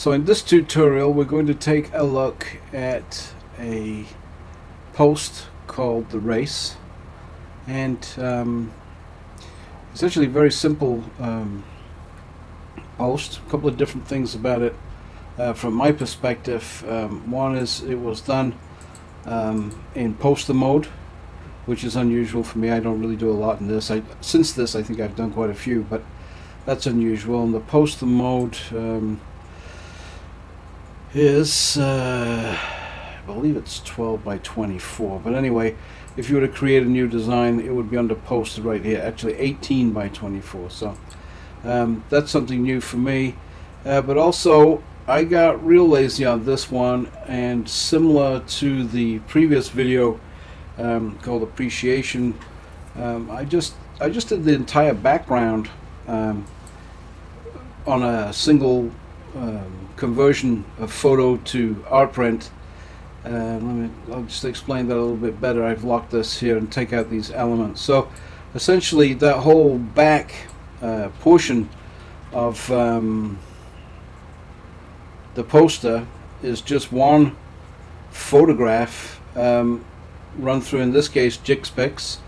So in this tutorial we're going to take a look at a post called The Race, and it's actually a very simple post. A couple of different things about it from my perspective. One is it was done in poster mode, which is unusual for me. I don't really do a lot in this. Since this I think I've done quite a few, but that's unusual. And the poster mode is I believe it's 12 by 24, but anyway, if you were to create a new design it would be under poster right here, actually 18 by 24, so that's something new for me. But also I got real lazy on this one, and similar to the previous video called Appreciation, I just did the entire background on a single conversion of photo to art print. I'll just explain that a little bit better. I've locked this here and take out these elements. So essentially that whole back portion of the poster is just one photograph run through, in this case, JixPix,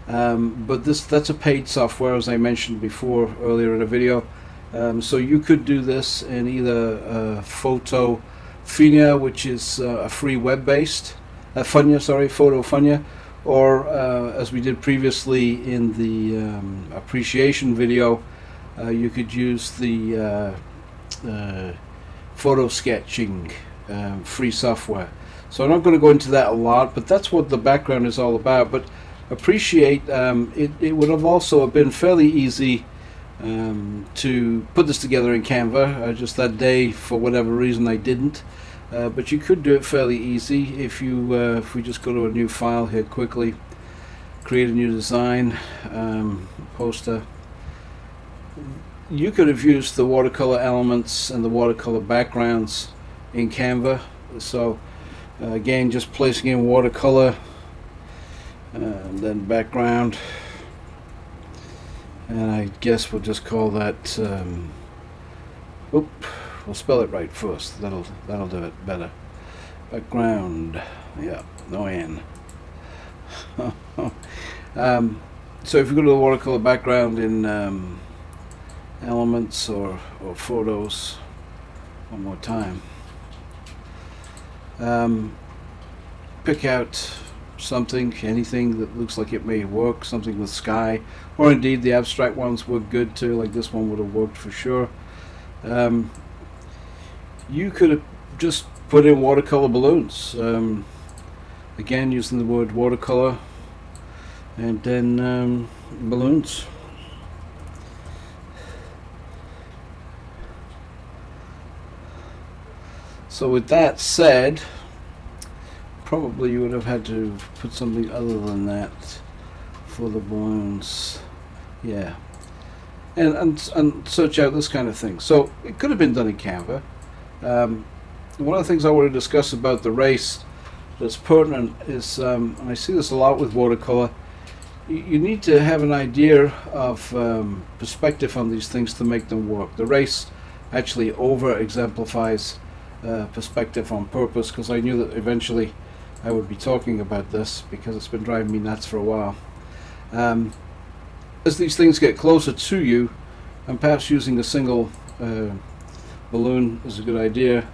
but that's a paid software, as I mentioned before earlier in a video. So you could do this in either Photofunya, which is a free web-based Photofunya, or as we did previously in the Appreciation video, you could use the photo sketching free software. So I'm not going to go into that a lot, but that's what the background is all about. But Appreciate, it would have also been fairly easy to put this together in Canva. Just that day, for whatever reason, I didn't. But you could do it fairly easy if we just go to a new file here quickly, create a new design, poster. You could have used the watercolor elements and the watercolor backgrounds in Canva. So again, just placing in watercolor and then background, and I guess we'll just call that we'll spell it right first. That'll do it better. Background, yeah, no N. So if you go to the watercolor background in elements or photos, one more time, pick out something, anything that looks like it may work, something with sky, or indeed the abstract ones work good too, like this one would have worked for sure. You could have just put in watercolor balloons, again using the word watercolor, and then balloons. So with that said, probably you would have had to put something other than that for the balloons, yeah, and search out this kind of thing. So it could have been done in Canva. One of the things I want to discuss about the race that's pertinent is, and I see this a lot with watercolor, you need to have an idea of perspective on these things to make them work. The race actually over exemplifies perspective on purpose, because I knew that eventually I would be talking about this, because it's been driving me nuts for a while. As these things get closer to you, and perhaps using a single balloon is a good idea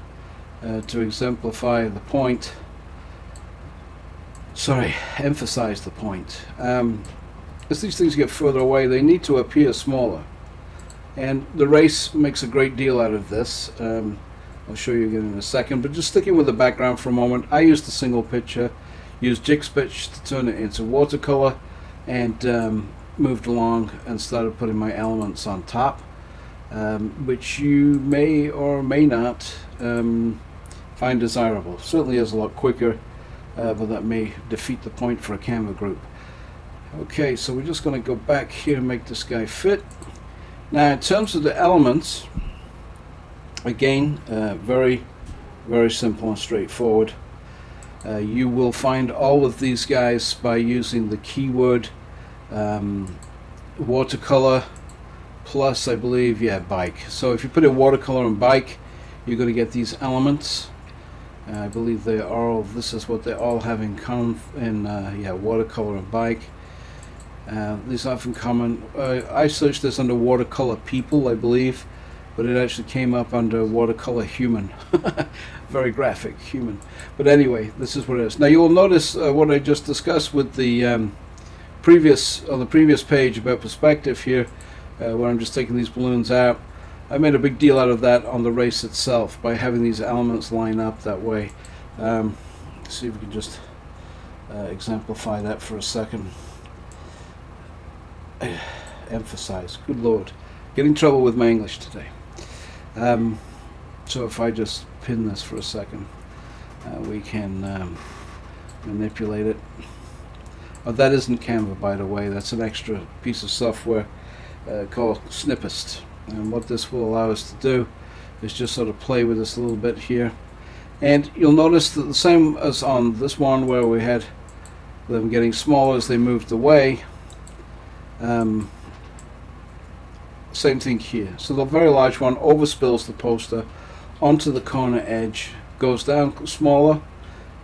to exemplify the point. Sorry, emphasize the point. As these things get further away, they need to appear smaller, and the race makes a great deal out of this. I'll show you again in a second, but just sticking with the background for a moment, I used a single picture, used JixPix to turn it into watercolor, and moved along and started putting my elements on top, which you may or may not find desirable. Certainly is a lot quicker, but that may defeat the point for a Canva group. Okay, so we're just going to go back here and make this guy fit. Now in terms of the elements, again, very simple and straightforward. You will find all of these guys by using the keyword watercolor plus, I believe, bike. So if you put in watercolor and bike, you're going to get these elements. I believe they are all, this is what they all have in common in watercolor and bike. These have in common. I searched this under watercolor people, I believe, but it actually came up under watercolor human. Very graphic, human. But anyway, this is what it is. Now you'll notice what I just discussed with the previous page about perspective here, where I'm just taking these balloons out. I made a big deal out of that on the race itself by having these elements line up that way. See if we can just exemplify that for a second. Emphasize. Good Lord. Get in trouble with my English today. So if I just pin this for a second, we can manipulate it. Oh, that isn't Canva, by the way. That's an extra piece of software called Snippist. And what this will allow us to do is just sort of play with this a little bit here. And you'll notice that the same as on this one where we had them getting smaller as they moved away, same thing here. So the very large one overspills the poster onto the corner edge, goes down smaller,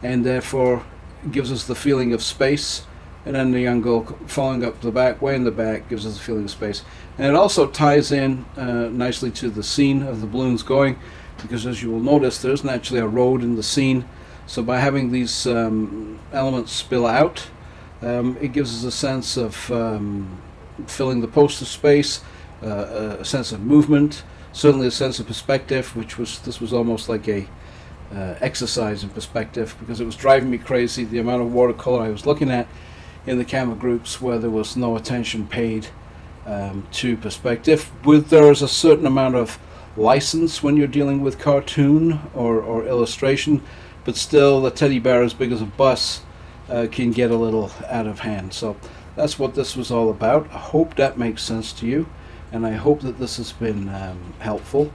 and therefore gives us the feeling of space. And then the young girl following up the back, way in the back, gives us a feeling of space. And it also ties in nicely to the scene of the balloons going, because as you will notice, there isn't actually a road in the scene. So by having these elements spill out, it gives us a sense of filling the poster space, a sense of movement, certainly a sense of perspective, this was almost like a exercise in perspective, because it was driving me crazy the amount of watercolor I was looking at in the camera groups where there was no attention paid to perspective. There is a certain amount of license when you're dealing with cartoon or illustration, but still the teddy bear as big as a bus can get a little out of hand. So that's what this was all about. I hope that makes sense to you, and I hope that this has been helpful.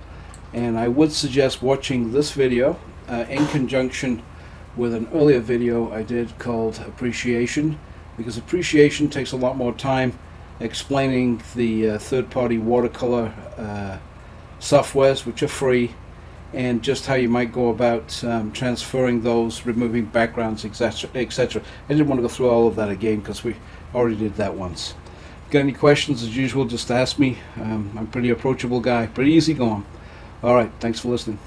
And I would suggest watching this video in conjunction with an earlier video I did called Appreciation, because appreciation takes a lot more time explaining the third-party watercolor softwares, which are free, and just how you might go about transferring those, removing backgrounds, etc., etc. I didn't want to go through all of that again because we already did that once. Got any questions, as usual, just ask me. I'm a pretty approachable guy, pretty easy going. All right, thanks for listening.